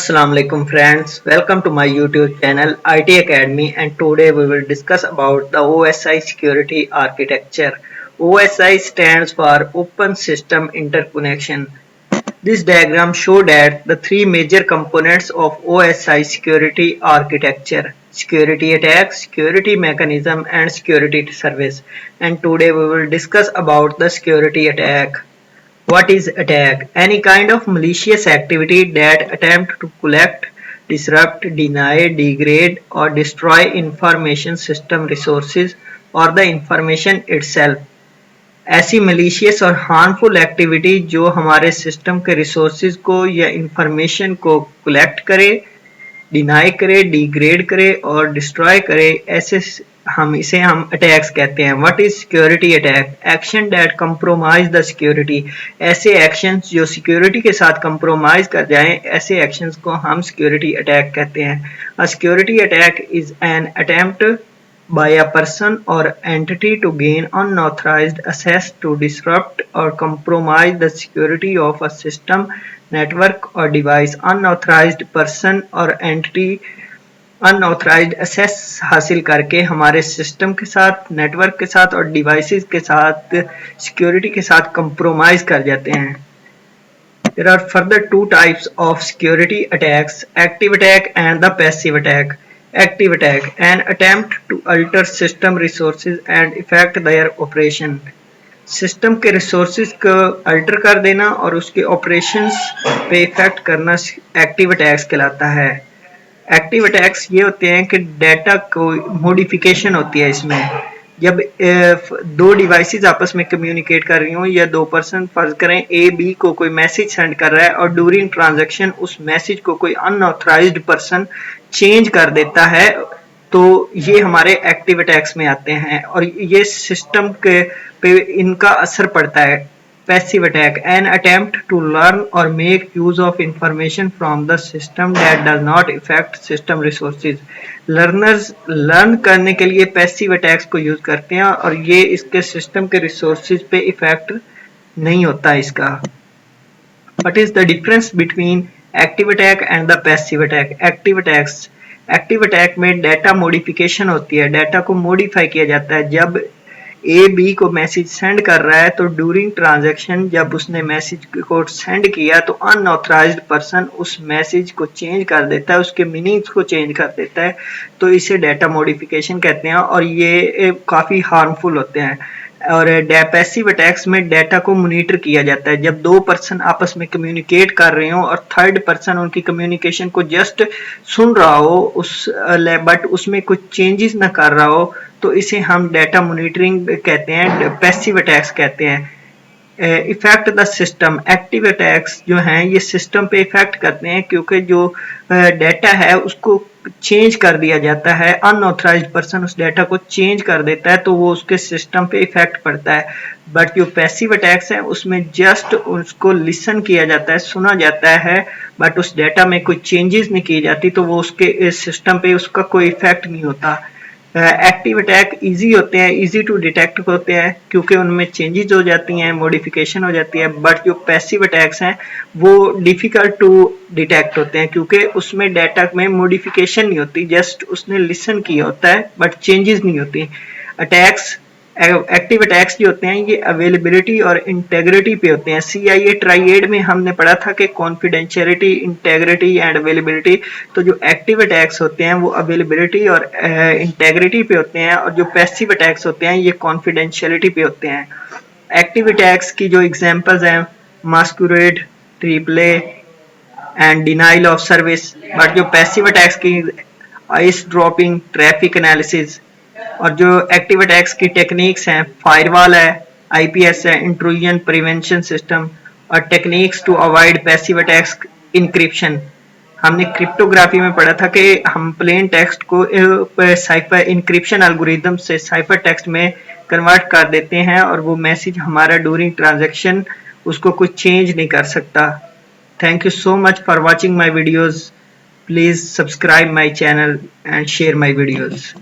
Assalamu alaikum friends, welcome to my YouTube channel IT Academy, and today we will discuss about the OSI security architecture. OSI stands for Open System Interconnection. This diagram shows that the three major components of OSI security architecture: security attack, security mechanism and security service. And today we will discuss about the security attack. What is attack? Any kind of malicious activity that attempt to collect, disrupt, deny, degrade or destroy information system resources or the information itself. ऐसी malicious और harmful activity जो हमारे system के resources को या information को collect करे, deny करे, डिग्रेड करे और डिस्ट्रॉय करे, ऐसे हम अटैक्स कहते हैं. What is security attack? Action that compromise the security. ऐसे एक्शंस जो सिक्योरिटी के साथ कंप्रोमाइज कर जाएं, ऐसे एक्शंस को हम सिक्योरिटी अटैक कहते हैं. A security attack is an attempt by a person or entity to gain unauthorized access to disrupt or compromise the security of a system, network or device. Unauthorized person or entity unauthorized access हासिल करके हमारे system के साथ, network के साथ और devices के साथ, सिक्योरिटी के साथ कंप्रोमाइज कर जाते हैं. There are further two types of security attacks: active attack and the passive attack. Active attack, an attempt to alter system resources and affect their operation. System के रिसोर्सेज को alter कर देना और उसके ऑपरेशंस पे इफेक्ट करना active attacks कहलाता है. एक्टिव अटैक्स ये होते हैं कि डाटा को मॉडिफिकेशन होती है. इसमें जब दो डिवाइसेस आपस में कम्युनिकेट कर रही हों या दो पर्सन, फर्ज करें ए बी को कोई मैसेज सेंड कर रहा है और ड्यूरिंग ट्रांजैक्शन उस मैसेज को कोई अनऑथराइज्ड पर्सन चेंज कर देता है, तो ये हमारे एक्टिव अटैक्स में आते हैं और ये सिस्टम के पे इनका असर पड़ता है. Passive attack, an attempt to learn और make use of information from the system that does not affect system resources. Learners learn करने के लिए पैसिव अटैक्स को यूज करते हैं और ये इसके सिस्टम के रिसोर्सेज पे इफेक्ट नहीं होता इसका. What is the difference between active attack and the passive attack? Active attack में डाटा मॉडिफिकेशन होती है, डाटा को मॉडिफाई किया जाता है. जब ए बी को मैसेज सेंड कर रहा है तो ड्यूरिंग ट्रांजैक्शन जब उसने मैसेज को सेंड किया तो अनऑथराइज्ड पर्सन उस मैसेज को चेंज कर देता है, उसके मीनिंग्स को चेंज कर देता है, तो इसे डाटा मॉडिफिकेशन कहते हैं और ये काफ़ी हार्मफुल होते हैं. और पैसिव अटैक्स में डाटा को मॉनिटर किया जाता है. जब दो पर्सन आपस में कम्युनिकेट कर रहे हो और थर्ड पर्सन उनकी कम्युनिकेशन को जस्ट सुन रहा हो बट उसमें कुछ चेंजेस ना कर रहा हो, तो इसे हम डाटा मॉनिटरिंग कहते हैं, पैसिव अटैक्स कहते हैं. Effect the system, active attacks जो हैं ये सिस्टम पे इफेक्ट करते हैं क्योंकि जो डाटा है उसको चेंज कर दिया जाता है. अनऑथराइज्ड पर्सन उस डाटा को चेंज कर देता है तो वो उसके सिस्टम पे इफेक्ट पड़ता है. बट जो पैसिव अटैक्स है उसमें जस्ट उसको लिसन किया जाता है, सुना जाता है, बट उस डाटा में कोई चेंजेस नहीं की जाती, तो वो उसके सिस्टम पे उसका कोई इफेक्ट नहीं होता. एक्टिव अटैक इजी होते हैं, इजी टू डिटेक्ट होते हैं क्योंकि उनमें चेंजेस हो जाती हैं, मॉडिफिकेशन हो जाती है. बट जो पैसिव अटैक्स हैं वो डिफिकल्ट टू डिटेक्ट होते हैं क्योंकि उसमें डाटा में मॉडिफिकेशन नहीं होती, जस्ट उसने लिसन किया होता है बट चेंजेस नहीं होती. अटैक्स एक्टिव अटैक्स जो होते हैं ये अवेलेबिलिटी और इंटेग्रिटी पे होते हैं. CIA ट्राइएड में हमने पढ़ा था कि कॉन्फिडेंशियलिटी, इंटेग्रिटी एंड अवेलेबिलिटी. तो जो एक्टिव अटैक्स होते हैं वो अवेलेबिलिटी और इंटेग्रिटी पे होते हैं और जो पैसिव अटैक्स होते हैं ये कॉन्फिडेंशियलिटी पे होते हैं. एक्टिव अटैक्स की जो एग्जांपल्स हैं masquerade, replay and denial of service. But जो पैसिव अटैक्स की आइस ड्रॉपिंग, ट्रैफिक एनालिसिस. और जो एक्टिव अटैक्स की टेक्निक्स हैं फायरवॉल है, IPS है, इंट्रूजन प्रिवेंशन सिस्टम, और techniques to avoid passive attacks, encryption. हमने क्रिप्टोग्राफी में पढ़ा था कि हम प्लेन टेक्स्ट को साइफर इंक्रिप्शन एल्गोरिथम से साइफर टेक्स्ट में कन्वर्ट कर देते हैं और वो मैसेज हमारा ड्यूरिंग ट्रांजैक्शन उसको कुछ चेंज नहीं कर सकता. Thank you so much for watching my videos. Please subscribe my channel and share my videos.